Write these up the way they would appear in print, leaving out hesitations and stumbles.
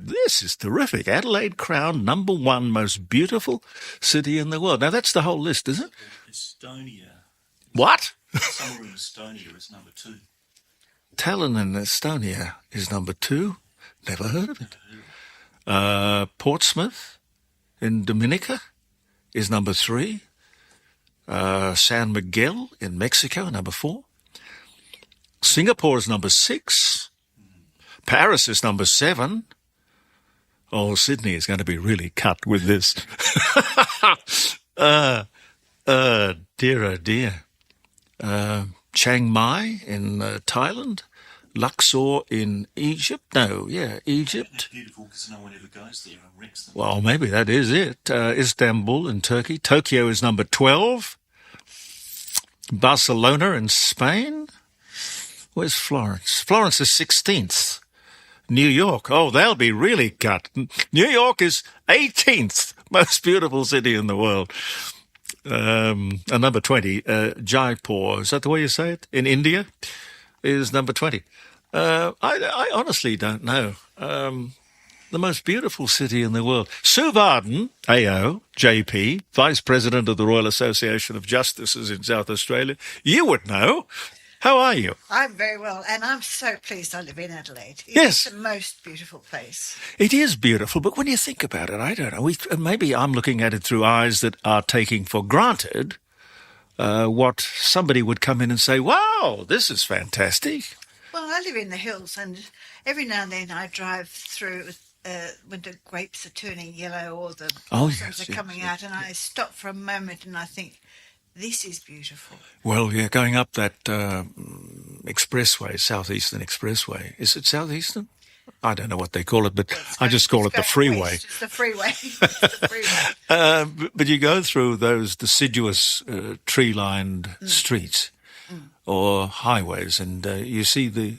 this is terrific. Adelaide crowned #1 most beautiful city in the world. Now, that's the whole list, is it? Estonia. What? Somewhere in Estonia is number 2. Tallinn in Estonia is #2. Never heard of it. Portsmouth in Dominica is #3. San Miguel in Mexico, #4. Singapore is #6. Paris is #7. Oh, Sydney is going to be really cut with this. Dear, oh dear. Chiang Mai in Thailand. Luxor in Egypt. Egypt. That's beautiful because no one ever goes there and wrecks them. Well, maybe that is it. Istanbul in Turkey. Tokyo is #12. Barcelona in Spain. Where's Florence? Florence is 16th. New York. Oh, they'll be really cut. New York is 18th most beautiful city in the world. And #20, Jaipur. Is that the way you say it? In India is #20. I honestly don't know. The most beautiful city in the world. Sue Vardon AO, JP, Vice President of the Royal Association of Justices in South Australia. You would know. How are you? I'm very well, and I'm so pleased I live in Adelaide. Yes. It's the most beautiful place. It is beautiful, but when you think about it, I don't know. Maybe I'm looking at it through eyes that are taking for granted what somebody would come in and say, wow, this is fantastic. Well, I live in the hills, and every now and then I drive through when the grapes are turning yellow or the blossoms are coming out, and I stop for a moment and I think, this is beautiful. Well, yeah, going up that expressway, Southeastern Expressway. Is it Southeastern? I don't know what they call it, but I just call it the freeway. West. It's the freeway. It's the freeway. But you go through those deciduous tree-lined streets or highways, and you see the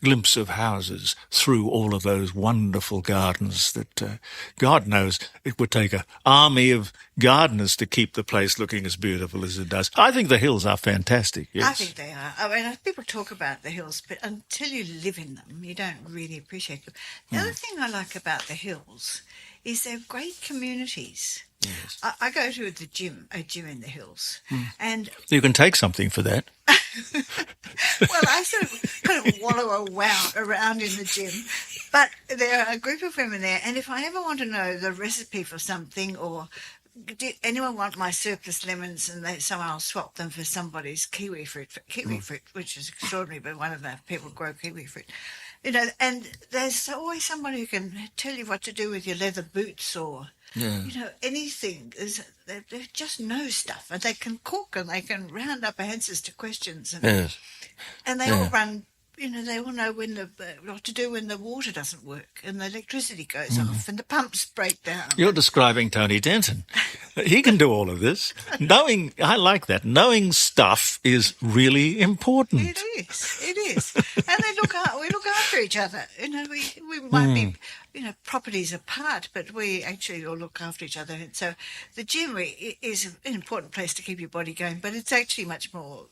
glimpse of houses through all of those wonderful gardens that God knows it would take an army of gardeners to keep the place looking as beautiful as it does. I think the hills are fantastic, yes. I think they are. I mean, people talk about the hills, but until you live in them, you don't really appreciate them. The other thing I like about the hills is they're great communities. Yes. I go to a gym in the hills, and you can take something for that. well, I sort of kind of wallow around in the gym, but there are a group of women there, and if I ever want to know the recipe for something, or did anyone want my surplus lemons, and somehow I'll swap them for somebody's kiwi fruit, which is extraordinary, but one of the people grow kiwi fruit. You know, and there's always somebody who can tell you what to do with your leather boots or, anything. They just know stuff, and they can cook, and they can round up answers to questions. And, and they all run, they all know what to do when the water doesn't work and the electricity goes off and the pumps break down. You're describing Tony Denton. He can do all of this. I like that. Knowing stuff is really important. It is. And we look after each other. We might be, properties apart, but we actually all look after each other. And so the gym is an important place to keep your body going, but it's actually much more,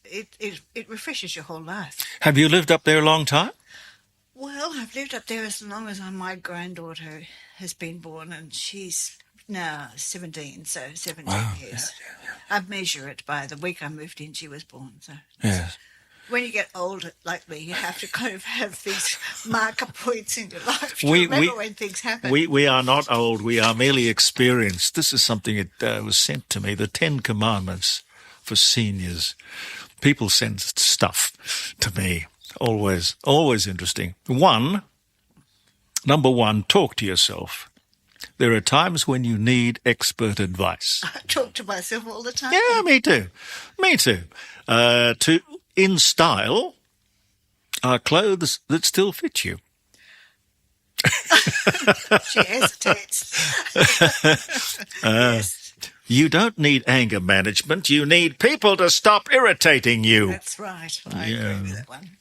it refreshes your whole life. Have you lived up there a long time? Well, I've lived up there as long as my granddaughter has been born, and she's now 17, so 17 years. Yeah. I measure it by the week I moved in, she was born. So yes. When you get old like me, you have to kind of have these marker points in your life to remember when things happen. We are not old, we are merely experienced. This is something that was sent to me, the 10 Commandments for seniors. People send stuff to me. Always interesting. Number one, talk to yourself. There are times when you need expert advice. I talk to myself all the time. Yeah, me too. In style are clothes that still fit you. She hesitates. Yes. You don't need anger management. You need people to stop irritating you. That's right. I agree with that one.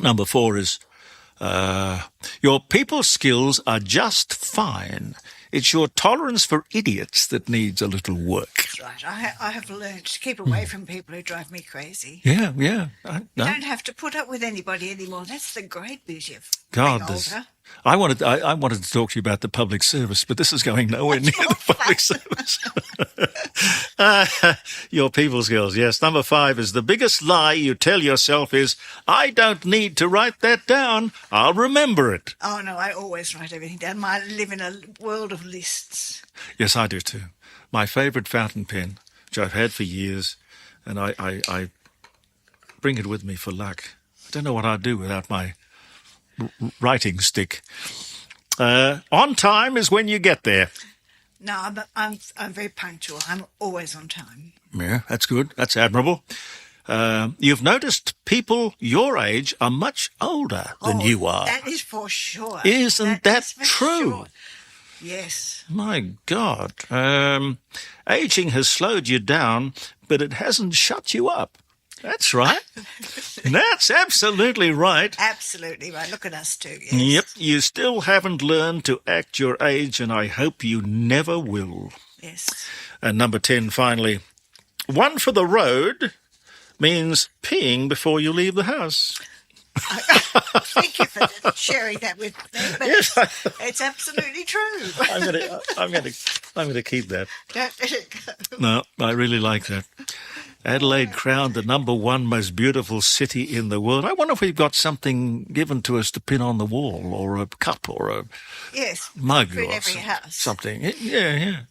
Number 4 is your people skills are just fine. It's your tolerance for idiots that needs a little work. That's right. I have learned to keep away from people who drive me crazy. Yeah. You don't have to put up with anybody anymore. That's the great beauty of being older. I wanted to talk to you about the public service, but this is going nowhere near the public service. Your people skills, yes. Number 5 is the biggest lie you tell yourself is, I don't need to write that down. I'll remember it. Oh, no, I always write everything down. I live in a world of lists. Yes, I do too. My favourite fountain pen, which I've had for years, and I bring it with me for luck. I don't know what I'd do without my writing stick. On time is when you get there. No, but I'm very punctual. I'm always on time. Yeah, that's good. That's admirable. You've noticed people your age are much older than you are. That is for sure. Isn't that is for true? Sure. Yes. My God. Aging has slowed you down, but it hasn't shut you up. That's right. That's absolutely right. Absolutely right. Look at us too. Yes. Yep. You still haven't learned to act your age, and I hope you never will. Yes. And number 10, finally. One for the road means peeing before you leave the house. Thank you for sharing that with me. But Yes, it's absolutely true. I'm going to keep that. Don't let it go. No, I really like that. Adelaide crowned the number 1 most beautiful city in the world. I wonder if we've got something given to us to pin on the wall, or a cup, or a Yes. mug, in or every house. something. Yeah.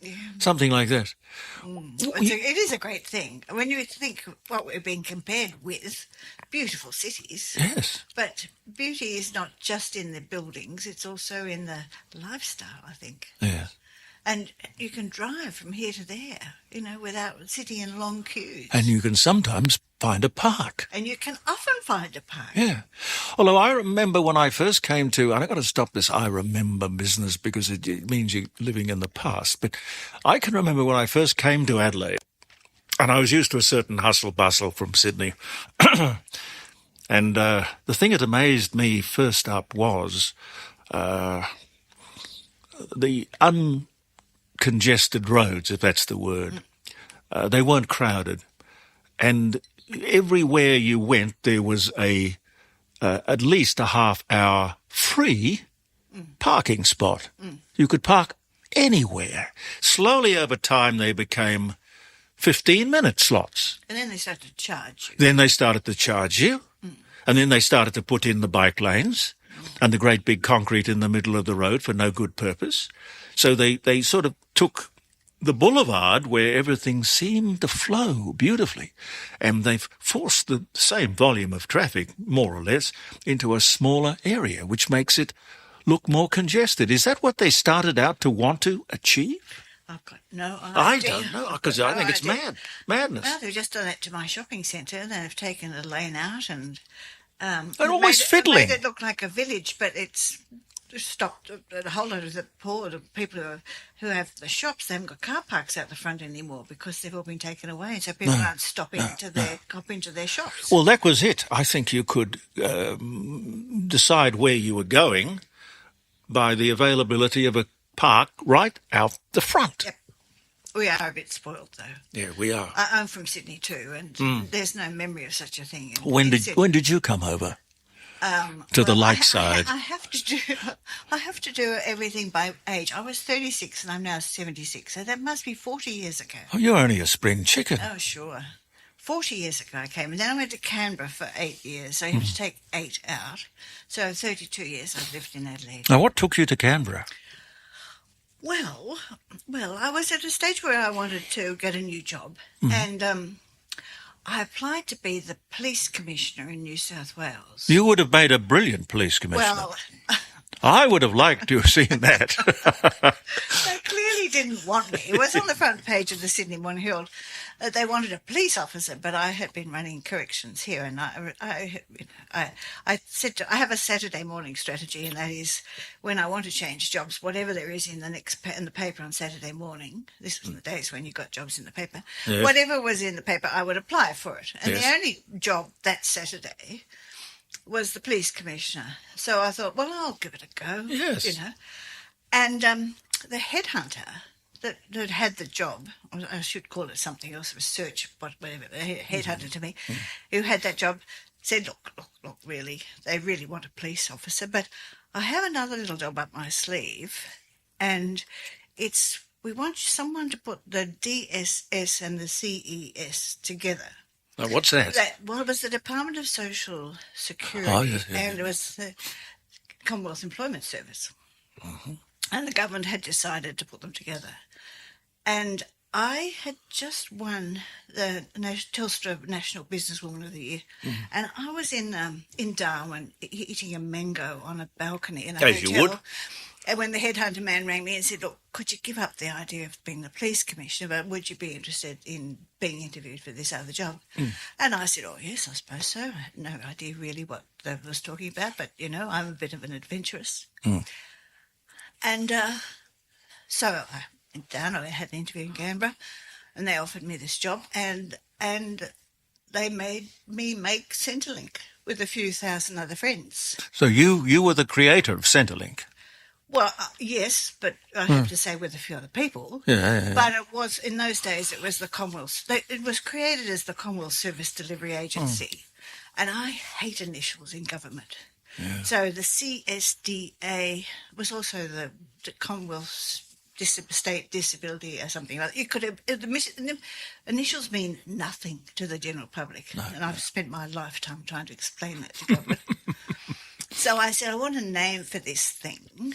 Something like that. It is a great thing. When you think what we're being compared with, beautiful cities. Yes. But beauty is not just in the buildings, it's also in the lifestyle, I think. Yeah. And you can drive from here to there, without sitting in long queues. And you can sometimes find a park. And you can often find a park. Yeah. Although I remember when I first came to, and I've got to stop this I remember business because it means you're living in the past, but I can remember when I first came to Adelaide, and I was used to a certain hustle bustle from Sydney. And the thing that amazed me first up was the uncongested roads, if that's the word. They weren't crowded. And everywhere you went, there was at least a half-hour free parking spot. You could park anywhere. Slowly over time, they became 15-minute slots. And then they started to charge you. Then they started to charge you. And then they started to put in the bike lanes and the great big concrete in the middle of the road for no good purpose. So they sort of took the boulevard where everything seemed to flow beautifully, and they've forced the same volume of traffic, more or less, into a smaller area, which makes it look more congested. Is that what they started out to want to achieve? I've got no idea. I don't know, because I think it's madness. Well, they've just done it to my shopping centre. They've taken the lane out and They're always fiddling. Made it look like a village, but it's stopped a whole lot of the poor, the people who have the shops. They haven't got car parks out the front anymore because they've all been taken away, so people aren't stopping to hop into their shops. Well, that was it. I think you could decide where you were going by the availability of a park right out the front. Yep. We are a bit spoiled, though. Yeah, we are. I'm from Sydney too, and there's no memory of such a thing. When did you come over? To the light side. I have to do everything by age. I was 36 and I'm now 76, so that must be 40 years ago. Oh, you're only a spring chicken. Oh, sure. 40 years ago I came, and then I went to Canberra for 8 years, so you have to take 8 out. So 32 years I've lived in Adelaide. Now, what took you to Canberra? Well, I was at a stage where I wanted to get a new job, and I applied to be the police commissioner in New South Wales. You would have made a brilliant police commissioner. Well, I would have liked to have seen that. they clearly didn't want me. It was on the front page of the Sydney Morning Herald. They wanted a police officer, but I had been running corrections here, and I said I have a Saturday morning strategy, and that is when I want to change jobs, whatever there is in the paper on Saturday morning. This was in the days when you got jobs in the paper. Yes. Whatever was in the paper, I would apply for it. And Yes. the only job that Saturday was the police commissioner. So I thought, well, I'll give it a go. Yes. And the headhunter that had the job, I should call it something else, research, whatever, headhunter to me, who had that job, said, look, really, they really want a police officer, but I have another little job up my sleeve, and we want someone to put the DSS and the CES together. Now, what's that? It was the Department of Social Security, yes, yeah. and it was the Commonwealth Employment Service. And the government had decided to put them together. And I had just won the Telstra National Businesswoman of the Year, and I was in Darwin eating a mango on a balcony in a As hotel. you would. And when the headhunter man rang me and said, "Look, could you give up the idea of being the police commissioner, but would you be interested in being interviewed for this other job?" And I said, "Oh, yes, I suppose so." I had no idea really what they was talking about, but, I'm a bit of an adventurous. And so I went down, I had an interview in Canberra, and they offered me this job, and they made me make Centrelink with a few thousand other friends. So you were the creator of Centrelink. Well, yes, but I have to say with a few other people. Yeah. But it was, in those days, it was the Commonwealth. It was created as the Commonwealth Service Delivery Agency. And I hate initials in government. Yeah. So the CSDA was also the Commonwealth State Disability or something like that. You could have, the initials mean nothing to the general public. And I've spent my lifetime trying to explain that to government. So I said, I want a name for this thing.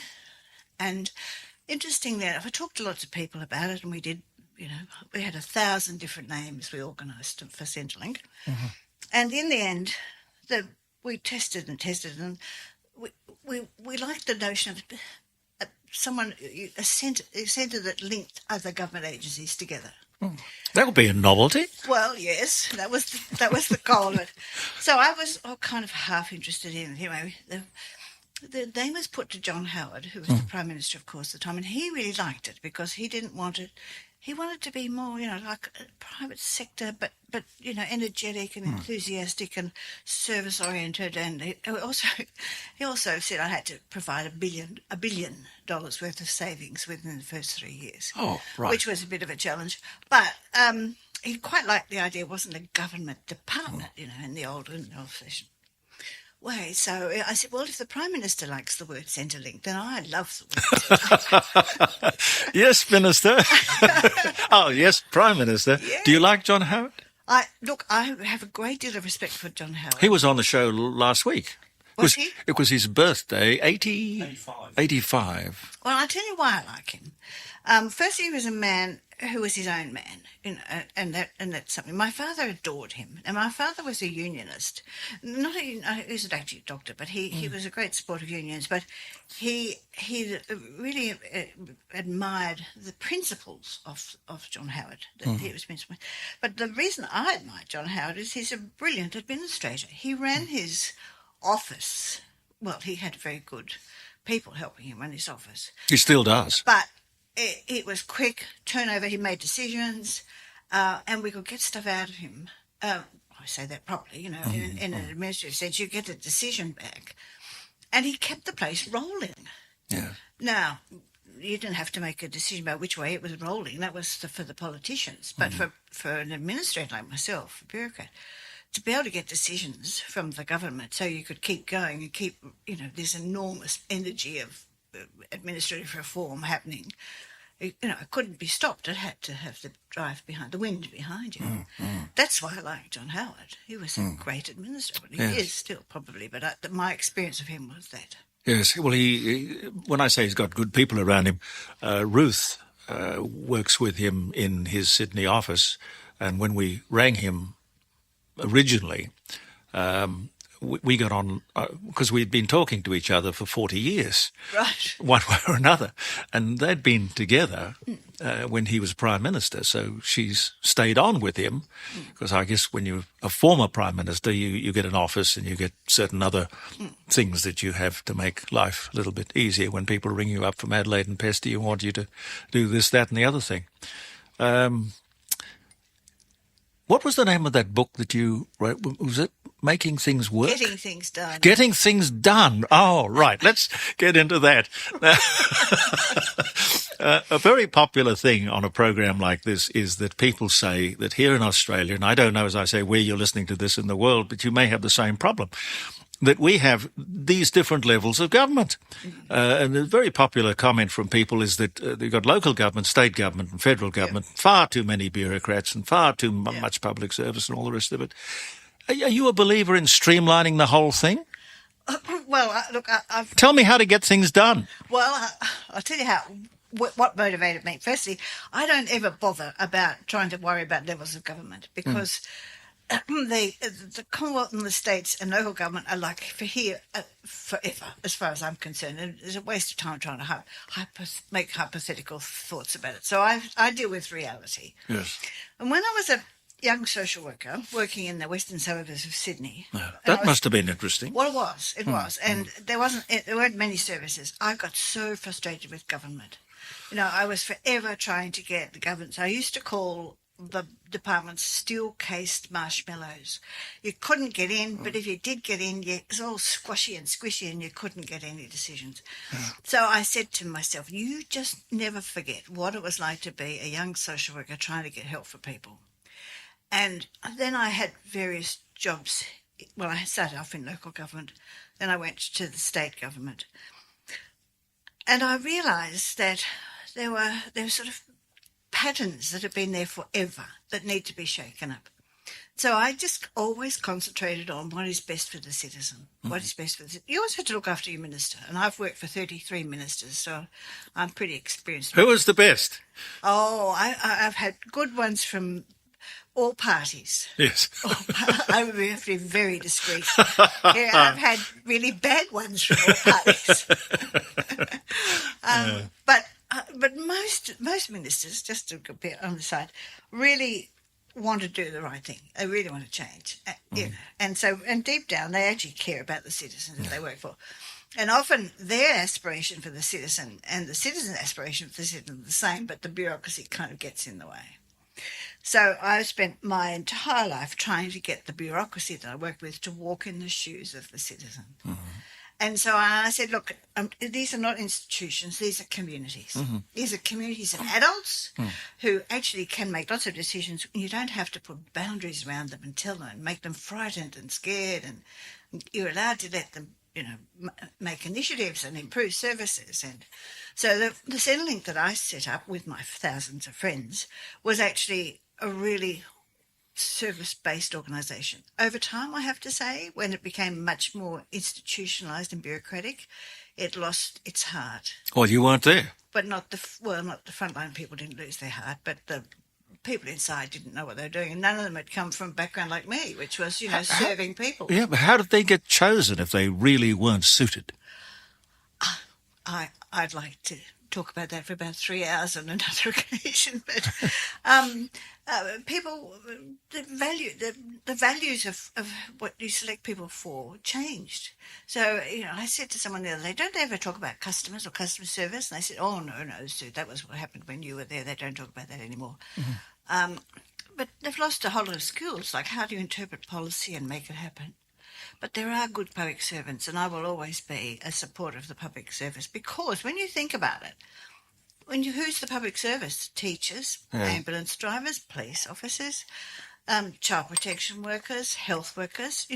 And interestingly enough, I talked to lots of people about it, and we did, we had 1,000 different names we organised for Centrelink. And in the end, we tested, and we liked the notion of a centre that linked other government agencies together. That would be a novelty. Well, yes, that was the goal of it. So I was kind of half interested in it. The name was put to John Howard, who was the Prime Minister, of course, at the time, and he really liked it because he didn't want it. He wanted to be more, like a private sector, but energetic and enthusiastic and service-oriented. And he also said I had to provide $1 billion worth of savings within the first 3 years. Oh, right. Which was a bit of a challenge. But he quite liked the idea it wasn't a government department, in the old-fashioned way. So I said, well, if the Prime Minister likes the word Centrelink, then I love the word Centrelink. Yes, Minister. Oh, yes, Prime Minister. Yeah. Do you like John Howard? I have a great deal of respect for John Howard. He was on the show last week. Was he? It was his birthday, 85. 85. Well, I'll tell you why I like him. Firstly, he was a man who was his own man, and that's something. My father adored him, and my father was a unionist. He was actually a doctor, but he was a great supporter of unions. But he really admired the principles of John Howard. That he was principled. But the reason I admire John Howard is he's a brilliant administrator. He ran his office. Well, he had very good people helping him run his office. He still does. But it was quick turnover. He made decisions, and we could get stuff out of him. I say that properly, in an administrative sense. You get a decision back, and he kept the place rolling. Yeah. Now, you didn't have to make a decision about which way it was rolling. That was for the politicians. But for an administrator like myself, a bureaucrat, to be able to get decisions from the government so you could keep going and keep, this enormous energy of administrative reform happening, it couldn't be stopped. It had to have the wind behind you. That's why I like John Howard. He was a great administrator. He is still probably, but my experience of him was that. Yes, well, he when I say he's got good people around him, Ruth works with him in his Sydney office, and when we rang him originally, we got on because we'd been talking to each other for 40 years, Right. one way or another, and they'd been together when he was Prime Minister, so she's stayed on with him, because I guess when you're a former Prime Minister, you get an office and you get certain other things that you have to make life a little bit easier when people ring you up from Adelaide and pester you, want you to do this, that and the other thing. What was the name of that book that you wrote? Was it Making Things Work? Getting things done. Getting Things Done. Oh, right. Let's get into that. A very popular thing on a program like this is that people say that here in Australia, and I don't know, as I say, where you're listening to this in the world, but you may have the same problem. that we have these different levels of government. And a very popular comment from people is that you've got local government, state government and federal government, far too many bureaucrats and far too much public service and all the rest of it. Are you a believer in streamlining the whole thing? Well, look, I've... Tell me how to get things done. Well, I'll tell you what motivated me. Firstly, I don't ever bother about trying to worry about levels of government because the Commonwealth and the states and local government are like for here forever, as far as I'm concerned. And it's a waste of time trying to make hypothetical thoughts about it. So I deal with reality. Yes. And when I was a young social worker working in the western suburbs of Sydney. That must have been interesting. Well, it was. And there weren't many services. I got so frustrated with government. I was forever trying to get the government. So I used to call the departments steel-cased marshmallows. You couldn't get in, but if you did get in, it was all squashy and squishy and you couldn't get any decisions. So I said to myself, you just never forget what it was like to be a young social worker trying to get help for people. And then I had various jobs. Well, I started off in local government, then I went to the state government. And I realised that there were sort of patterns that have been there forever that need to be shaken up. So I just always concentrated on what is best for the citizen. What is best for the citizen. You always have to look after your minister. And I've worked for 33 ministers, so I'm pretty experienced. Who was the best? Oh, I've had good ones from all parties. Yes. I would have to be very discreet. Yeah, I've had really bad ones from all parties. But most ministers, just to compare on the side, really want to do the right thing. They really want to change. And deep down, they actually care about the citizens that they work for. And often their aspiration for the citizen and the citizen's aspiration for the citizen are the same, but the bureaucracy kind of gets in the way. So I've spent my entire life trying to get the bureaucracy that I work with to walk in the shoes of the citizen. And so I said, look, these are not institutions, these are communities. These are communities of adults who actually can make lots of decisions. You don't have to put boundaries around them and tell them and make them frightened and scared. And you're allowed to let them, make initiatives and improve services. And so the Centrelink that I set up with my thousands of friends was actually a really service-based organisation. Over time, I have to say, when it became much more institutionalised and bureaucratic, it lost its heart. Well, you weren't there. But not the frontline people didn't lose their heart, but the people inside didn't know what they were doing, and none of them had come from a background like me, which was, serving people. Yeah, but how did they get chosen if they really weren't suited? I'd like to talk about that for about 3 hours on another occasion, but people, the values of what you select people for changed. So, I said to someone the other day, don't they ever talk about customers or customer service? And they said, oh, no, Sue, that was what happened when you were there. They don't talk about that anymore. But they've lost a whole lot of skills, like how do you interpret policy and make it happen? But there are good public servants, and I will always be a supporter of the public service, because when you think about it, who's the public service? Teachers, ambulance drivers, police officers, child protection workers, health workers,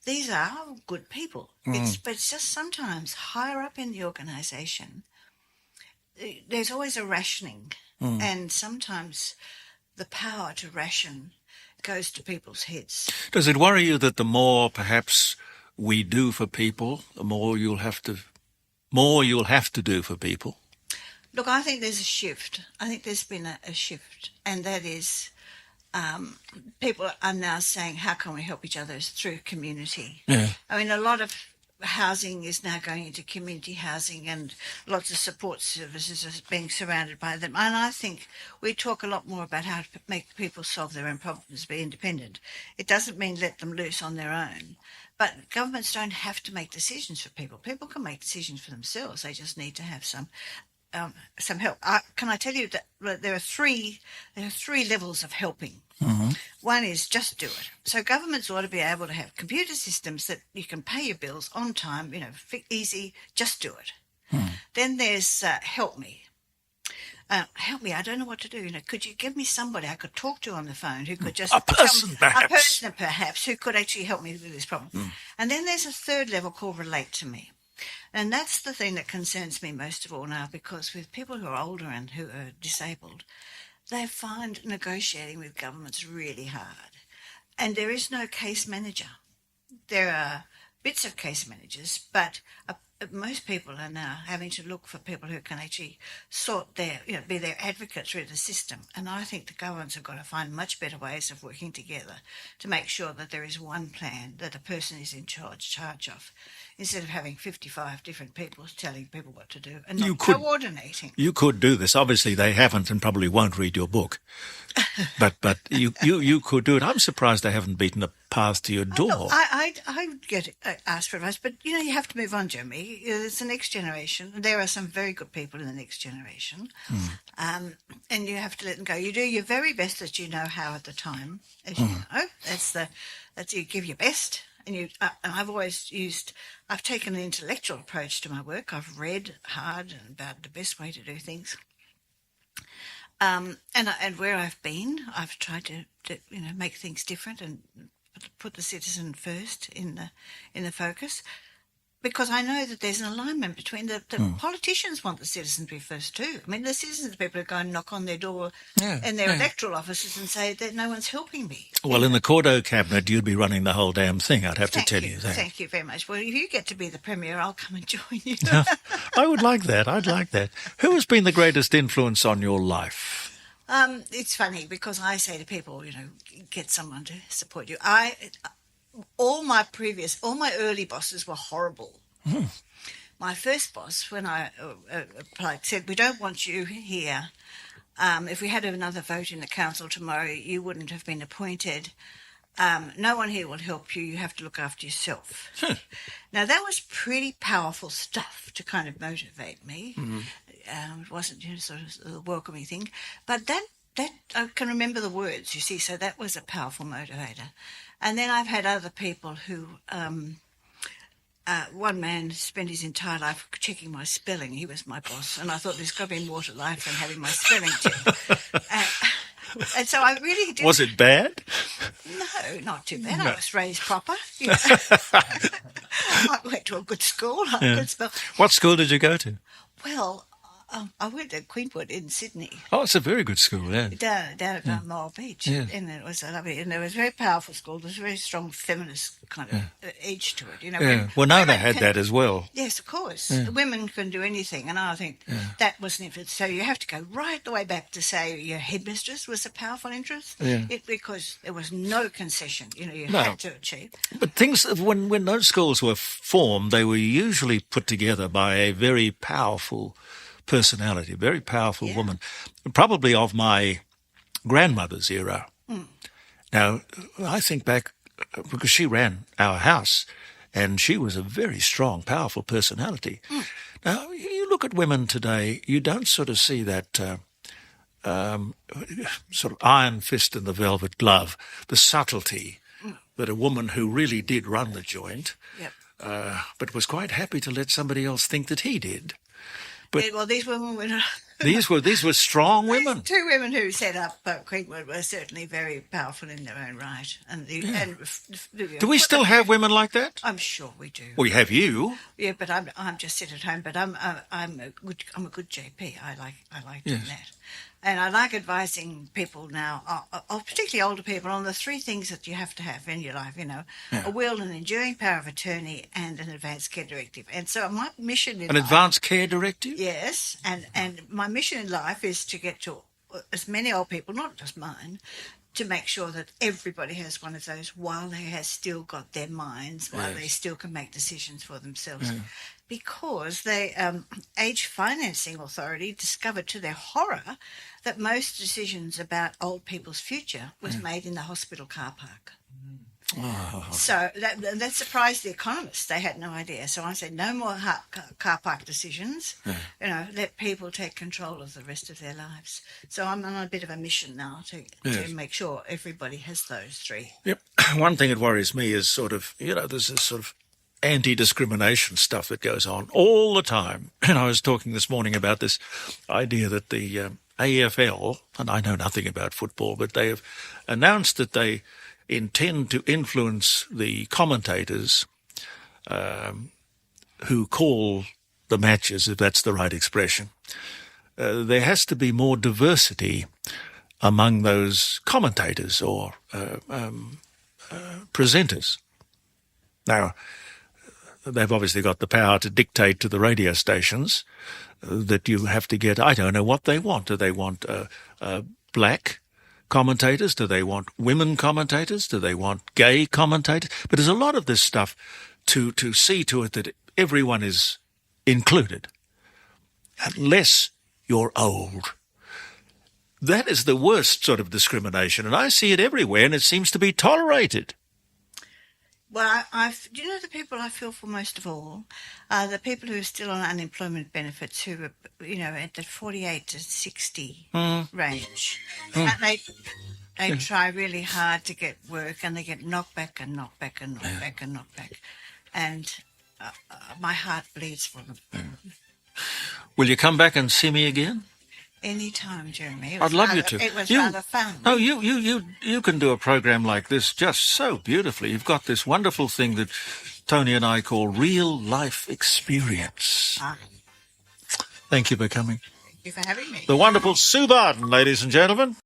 these are good people. But it's just sometimes higher up in the organisation, there's always a rationing, and sometimes the power to ration goes to people's heads. Does it worry you that the more perhaps we do for people, the more you'll have to do for people? Look, I think there's a shift. I think there's been a shift, and that is people are now saying, how can we help each other through community? Yeah. I mean, a lot of housing is now going into community housing, and lots of support services are being surrounded by them. And I think we talk a lot more about how to make people solve their own problems, be independent. It doesn't mean let them loose on their own. But governments don't have to make decisions for people. People can make decisions for themselves. They just need to have some help. Can I tell you that there are three levels of helping? One is just do it. So governments ought to be able to have computer systems that you can pay your bills on time, easy, just do it. Then there's help me. help me, I don't know what to do. Could you give me somebody I could talk to on the phone who could just A person, perhaps. a person perhaps who could actually help me with this problem. And then there's a third level called relate to me. And that's the thing that concerns me most of all now, because with people who are older and who are disabled, they find negotiating with governments really hard. And there is no case manager. There are bits of case managers, but most people are now having to look for people who can actually be their advocate through the system. And I think the governments have got to find much better ways of working together to make sure that there is one plan that a person is in charge of, instead of having 55 different people telling people what to do and not coordinating. You could do this. Obviously, they haven't and probably won't read your book. But you could do it. I'm surprised they haven't beaten a path to your door. Look, I get asked for advice, but you have to move on, Jeremy. It's the next generation. There are some very good people in the next generation, and you have to let them go. You do your very best that you know how at the time, as you know. That's you give your best. And I've taken an intellectual approach to my work. I've read hard about the best way to do things. And where I've been, I've tried to make things different and put the citizen first in the focus, because I know that there's an alignment between the politicians want the citizens to be first too. I mean, the citizens are people who go and knock on their door in their electoral offices and say that no one's helping me. Well, in the Cordeaux cabinet, you'd be running the whole damn thing. I'd have to tell you that. Thank you very much. Well, if you get to be the Premier, I'll come and join you. I would like that. I'd like that. Who has been the greatest influence on your life? It's funny because I say to people, get someone to support you. All my early bosses were horrible. My first boss, when I applied, said, "We don't want you here. If we had another vote in the council tomorrow, you wouldn't have been appointed. No one here will help you. You have to look after yourself." Now, that was pretty powerful stuff to kind of motivate me. It wasn't sort of a welcoming thing. But that I can remember the words, you see, so that was a powerful motivator. And then I've had other people who... one man spent his entire life checking my spelling. He was my boss, and I thought there's got to be more to life than having my spelling checked. And so I really did. Was it bad? No, not too bad. I was raised proper. I went to a good school. I could spell. What school did you go to? Well, I went to Queenwood in Sydney. Oh, it's a very good school, yeah. Down at Mile Beach. Yeah. And it was lovely. And it was a very powerful school. There was a very strong feminist kind of edge to it. Yeah. Well, Nona had that as well. Yes, of course. Yeah. Women can do anything. And I think that was an influence. So you have to go right the way back to say your headmistress was a powerful interest. Yeah. Because there was no concession. You had to achieve. But things, when those schools were formed, they were usually put together by a very powerful personality, a very powerful woman, probably of my grandmother's era. Now, I think back, because she ran our house, and she was a very strong, powerful personality. Now, you look at women today, you don't sort of see that sort of iron fist in the velvet glove, the subtlety that a woman who really did run the joint, but was quite happy to let somebody else think that he did. But these women were... These were strong women. Two women who set up Queenwood were certainly very powerful in their own right. Do we still have women like that? I'm sure we do. We have you. Yeah, but I'm just sit at home. But I'm a good JP. I like doing that, and I like advising people now, particularly older people, on the three things that you have to have in your life. A will, an enduring power of attorney, and an advanced care directive. And so my mission in advanced care directive. Yes, and my mission in life is to get to as many old people, not just mine, to make sure that everybody has one of those while they have still got their minds, while they still can make decisions for themselves. Because the Age Financing Authority discovered to their horror that most decisions about old people's future was made in the hospital car park. Oh. So that surprised the economists. They had no idea. So I said, no more car park decisions. Let people take control of the rest of their lives. So I'm on a bit of a mission now to make sure everybody has those three. Yep. One thing that worries me is sort of, there's this sort of anti-discrimination stuff that goes on all the time. And I was talking this morning about this idea that the AFL, and I know nothing about football, but they have announced that they intend to influence the commentators who call the matches, if that's the right expression. There has to be more diversity among those commentators or presenters. Now, they've obviously got the power to dictate to the radio stations that you have to get, I don't know what they want. Do they want black commentators? Do they want women commentators? Do they want gay commentators? But there's a lot of this stuff to see to it that everyone is included, unless you're old. That is the worst sort of discrimination, and I see it everywhere, and it seems to be tolerated. Well, do you know the people I feel for most of all are the people who are still on unemployment benefits, who are, at the 48 to 60 range. And they try really hard to get work, and they get knocked back and knocked back and knocked back and knocked back. And my heart bleeds for them. Will you come back and see me again? Anytime, Jeremy. I'd love you to. It was rather fun. No, you can do a program like this just so beautifully. You've got this wonderful thing that Tony and I call real life experience. Thank you for coming. Thank you for having me. The wonderful Sue Vardon, ladies and gentlemen.